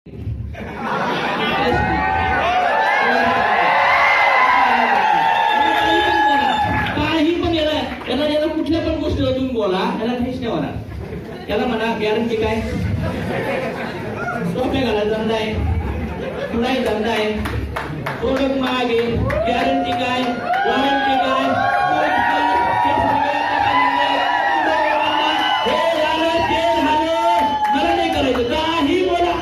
काही पण याला कुठल्या पण गोष्टीला तुम्ही बोला, त्याला काहीच नाही होणार. त्याला म्हणा गॅरंटी काय, टोप्या घालायला धंदा आहे, तुलाही धंदा आहे, प्रोडक्ट महाग आहे, गॅरंटी काय, वॉरंटी काय, मला नाही करायचं. काही बोला,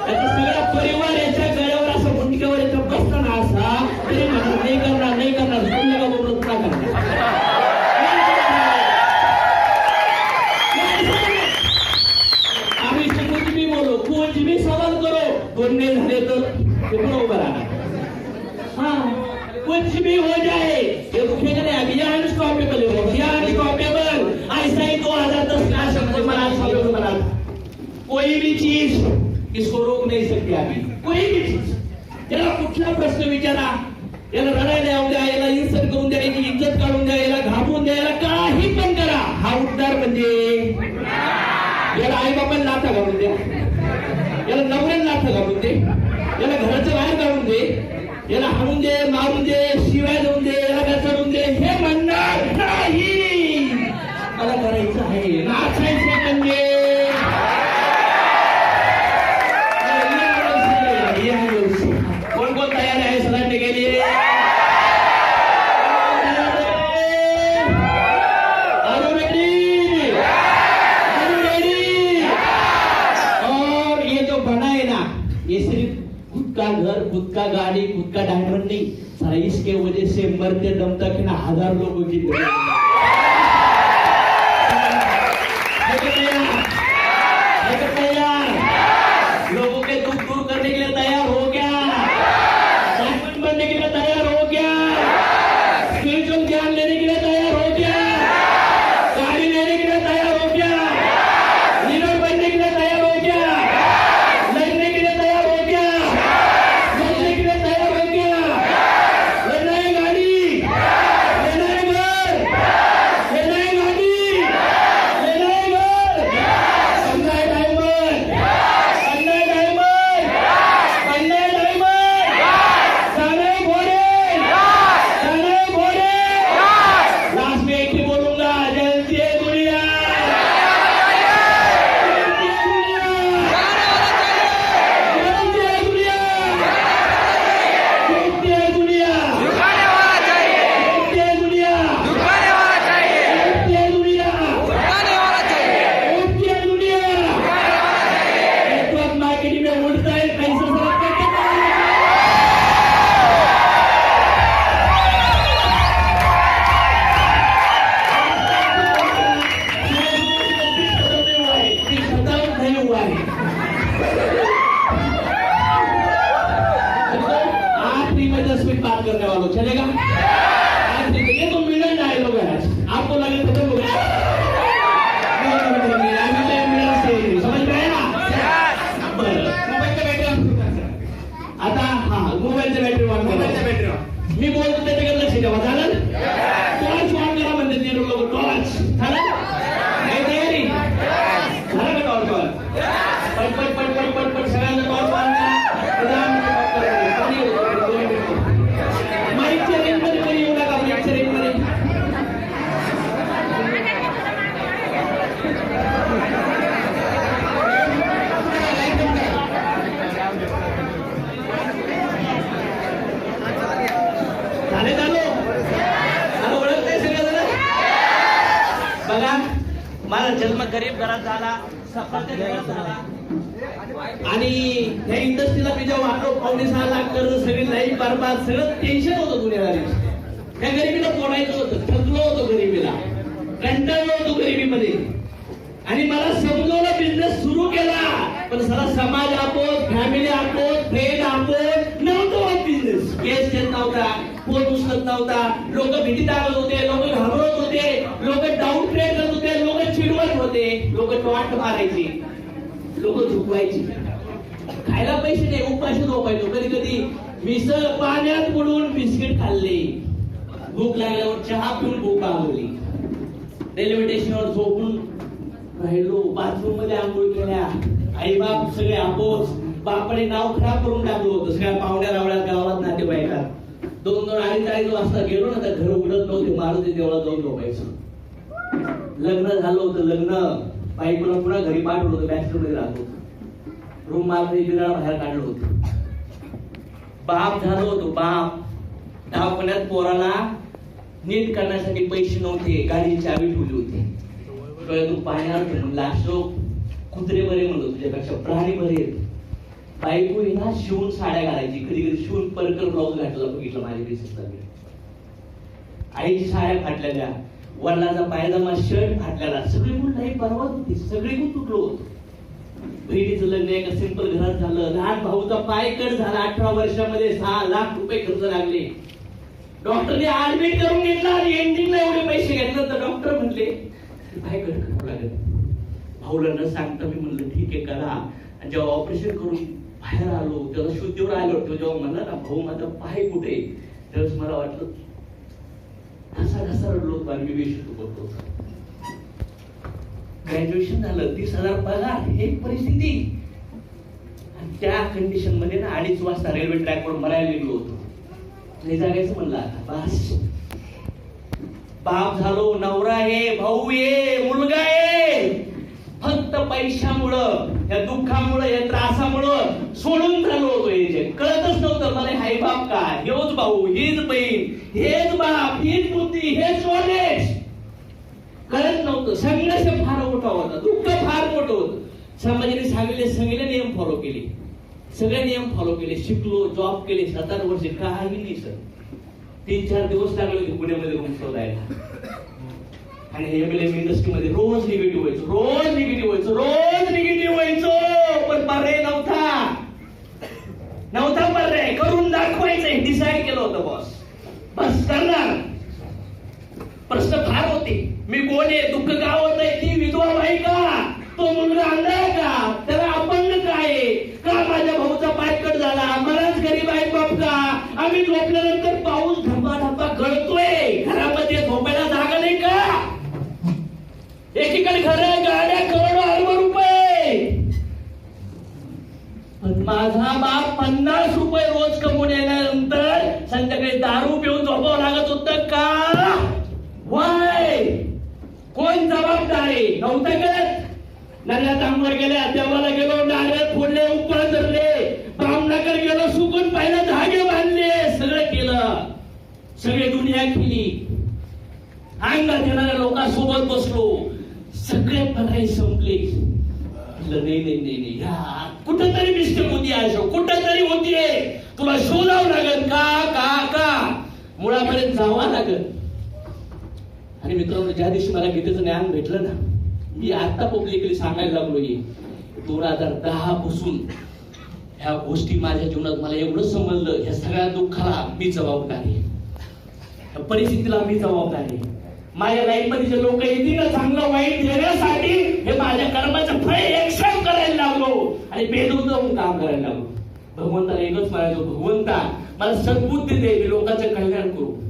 त्याचा सगळा परिवार याच्या गळ्यावर असं मुंडक्यावर याच्या बसताना असा तरी म्हणा नाही करणार, नाही करणार, तुम्ही का बोलत का करणार. आम्ही कुछ भी बोलो, कुछ भी सवाल करो, कोण नाही झाले तर उभं राहणार. हाँ, कुछ भी हो जाए, ये रुकेगा नहीं. अभी ये अनस्टॉपेबल है, ये अनस्टॉपेबल. ऐसा ही 2010 का शब्द बना, कोई भी चीज इसको रोक नहीं सकती. अभी कोई भी चीज, याला कुठला प्रश्न विचारा, याला रडायला येऊ द्या, याला इन्सल्ट करून द्या, याची इज्जत काढून द्या, याला घाबरून द्या, याला काही पण करा. हा उद्धार म्हणजे याला आई बापाला नाथा घालून द्या, याला नवऱ्याला नाथा घालून दे, याला घराच्या बाहेर काढून दे, याला हाणून दे, मारून दे, शिवाय देऊन दे, याला घसरून दे, हे म्हणणार नाही. मला करायचं आहे नाचायचं म्हणजे कोण कोण तयार आहे सलांडे गेली. और ये जो बना है ना, ये सिर्फ खुद का घर, खुद का गाड़ी, खुद का डायमंड नहीं, सारा इसके वजह से मरते दम तक ना 1000 लोगों की लोगों के दुख दूर करने के लिए तैयार हो गया, डायमंड बनने के लिए तैयार हो गया, स्पिरिचुअल ज्ञान लेने के लिए तैयार हो गया, गाड़ी लेने के लिए तैयार हो गया, लीडर बनने के लिए तैयार हो गया, लड़ने के लिए तैयार हो गया, लड़ने के लिए तैयार हो गया. लेना है गाड़ी, लेना है घर, लेना है गाड़ी, लेना है घर, बनना है डायमंड, बनना है डायमंड, बनना है डायमंड, जाना है घोड़े, जाना है घोड़े. लास्ट में एक ही बोलूंगा, जलती है दुनिया, जलती है दुनिया, जलती है दुनिया, जलती है दुनिया, जलती है दुनिया, जलती है दुनिया, जलती है दुनिया. नेटवर्क मार्केटिंग में उड़ता है पैसा सब करके नहीं हुआ है. आखिरी में 10 मिनट बात करने वालों चलेगा. आखिरी में ये तो मिलन डायलॉग है, आपको लगे खत्म हो गया. समझ में आया. आता हा मोबाईलच्या बॅटरी ऑन करा. मी बोलतो त्याच्याकडे लक्ष द्यावा. झालं टॉर्च ऑन करा म्हणते ते लोक. टॉर्च झालं नाही तयारी झालं का. टॉर्च ऑन पट पट पट पट पट पट सगळ्यांना टॉर्च ऑन माईकच्या रेंज मध्ये कधी येऊ नका. माईकच्या रेंज मध्ये झाले. झालो ओळख नाही सगळं. बघा माझा जन्म गरीब घरात झाला, सफरचंद घरात झाला, आणि या इंडस्ट्रीला मी जेव्हा आलो 5.5 लाख कर्ज, सगळी लाईफ बरबाद, सगळं टेन्शन होतं दुनियादारी. त्या गरिबीला तोडायचं होतं, थकलो होतो गरिबीला, कंटाळलो होतो गरिबीमध्ये, आणि मला समजवलं बिझनेस सुरू केला. पण सारा समाज आपोत, फॅमिली आपोत, फ्रेंड आपोत नव्हतं होत बिझनेस. केस देत नव्हता, फोन उचलत नव्हता, लोक भीती दाखवत होते, लोक घाबरत होते, लोक डाऊन ट्रेड करत होते, लोक चिडवत होते, लोक टॉट मारायचे, लोक झुकवायची. खायला पैसे नाही, उपाशी झोपायचो. कधी कधी मिसळ पाण्यात बुडवून बिस्किट खाल्ले, भूक लागल्यावर चहा पिऊन भूक भागवली, रेल्वे स्टेशनवर झोपून राहिलो, बाथरूम मध्ये आंघोळ केल्या, आई बाप सगळे आपोस, बापाने नाव खराब करून टाकलं होतं सगळ्या पाहुण्या रावळ्या गावात नातेवाईकात. 2-2 अडीच वाजता गेलो ना तर घर उघडत नव्हते, मारुती देवळात जाऊन झोपायचं. लग्न झालं होतं, लग्न बायकोला पुन्हा घरी पाठवलं होतं, बॅचलर मध्ये राहत होतं, रूम मारमध्ये बिराळ बाहेर काढलं होतं. बाप झालं होतं, बाप दवाखान्यात पोराला नीट करण्यासाठी पैसे नव्हते, गाडीची चावी ठेवली होती. तू पाहणार म्हणलं अशोक कुत्रे बरे म्हणलं तुझ्यापेक्षा प्राणी बरे आहेत. बायको ना शिवून साड्या घालायची, कधी कधी शिवून परकर ब्लाऊज घातला बघितलं माझ्या केसेसला. आईची साड्या फाटलेल्या, वडिलांचा पायजामा शर्ट फाटलेला, सगळी गुण नाही परवा होती, सगळी गुण तुटलो होतो. बहिणीचं लग्न एका सिंपल घरात झालं, लहान भाऊचा पाय कट झाला, 18 वर्षामध्ये 6 लाख रुपये खर्च लागले. डॉक्टरने ऍडमिट करून घेतला आणि एंडिंगला एवढे पैसे घेतले तर डॉक्टर म्हणले पाय कट करावं लागेल. भाऊला न सांगता मी म्हणलं ठीक आहे करा. आणि जेव्हा ऑपरेशन करून बाहेर आलो, तेव्हा शुद्धीवर आलो, तो जेव्हा म्हणला ना भाऊ माझा पाय कुठे, त्यावेळेस मला वाटलं घसा रडलो होतो आणि मी बेशुद्ध पडलो. ग्रॅज्युएशन झालं, 30,000 पगार, हे परिस्थिती. आणि त्या कंडिशन मध्ये ना 2:30 वाजता रेल्वे ट्रॅकवर मरायला निघलो होतो. नाही जागायचं म्हणलं आता बस. बाप झालो, नवरा आहे, भाऊ आहे, मुलगा आहे. फक्त पैशामुळं, या दुःखामुळं, या त्रासामुळं सोडून झालो होतो. हे कळतच नव्हतं मला, हाय बाप काय, हेच भाऊ, हीच बहीण, हेच बाप, हीच बुद्धी, हेच नॉलेज कळत नव्हतं. संघर्ष फार मोठा होता, दुःख फार मोठं होतं. समाजाने सांगितले सगळे नियम फॉलो केले, सगळे नियम फॉलो केले, शिकलो, जॉब केले, 7-8 वर्ष काही नाही सर. 3-4 दिवस लागले होते पुण्यामध्ये रूम शोधायला. आणि एमएलएम इंडस्ट्रीमध्ये रोज निगेटिव्ह व्हायचो, पण पर्याय नव्हता पर्याय. करून दाखवायचंय डिसाईड केलं होतं बॉस, बस करणार. प्रश्न फार होते, मी कोण आहे, दुःख का होत आहे, ती विधवा बाई का, तो मुलगा अंधा आहे का, त्याला अपंग काय का, माझ्या भाऊचा पाय कट झाला, मलाच गरीब आहे बाप का, आम्ही झोपल्यानंतर पाऊस धब्बा गळतोय, घरामध्ये झोपायला जागा नाही का, एकीकडे घर, गाड्या, करोडो अरबो रुपये. पण माझा बाप 50 रुपये रोज कमवून येण्यानंतर संध्याकाळी दारू पिऊन झोपावं लागत होतं का? वाय कोण जबाबदार आहे? नव्हतं करत. नद्या तांबर गेल्या, देवाला गेलो, नारळ फोडले, उपवास धरले, ब्राह्मणाकडे गेलो, सुकून पाहिलं, धागे बांधले, सगळं केलं, सगळी दुनिया केली. अंगात येणाऱ्या लोकांसोबत बसलो, सगळे पर्याय संपले. नाही कुठंतरी मिस्टेक होती, अशोक कुठंतरी होतीये, तुला शोधावं लागेल का मुळापर्यंत जावं लागेल. आणि मित्रांनो, ज्या दिवशी मला गीतेचं ज्ञान भेटलं ना, मी आता पब्लिकली सांगायला लागलो, 2010 पासून ह्या गोष्टी माझ्या जीवनात मला एवढं समजलं, ह्या सगळ्या दुःखाला मी जबाबदार आहे, परिस्थितीला मी जबाबदार आहे. माझ्या लाईफ मध्ये जे लोक येतील ना चांगलं वाईट देण्यासाठी, हे माझ्या कर्माचं फळ एक्सेप्ट करायला लागलो आणि बेदूर जाऊन काम करायला लागलो. भगवंताला एकच म्हणायचो, भगवंता मला सद्बुद्धी दे, मी लोकांचं कल्याण करू.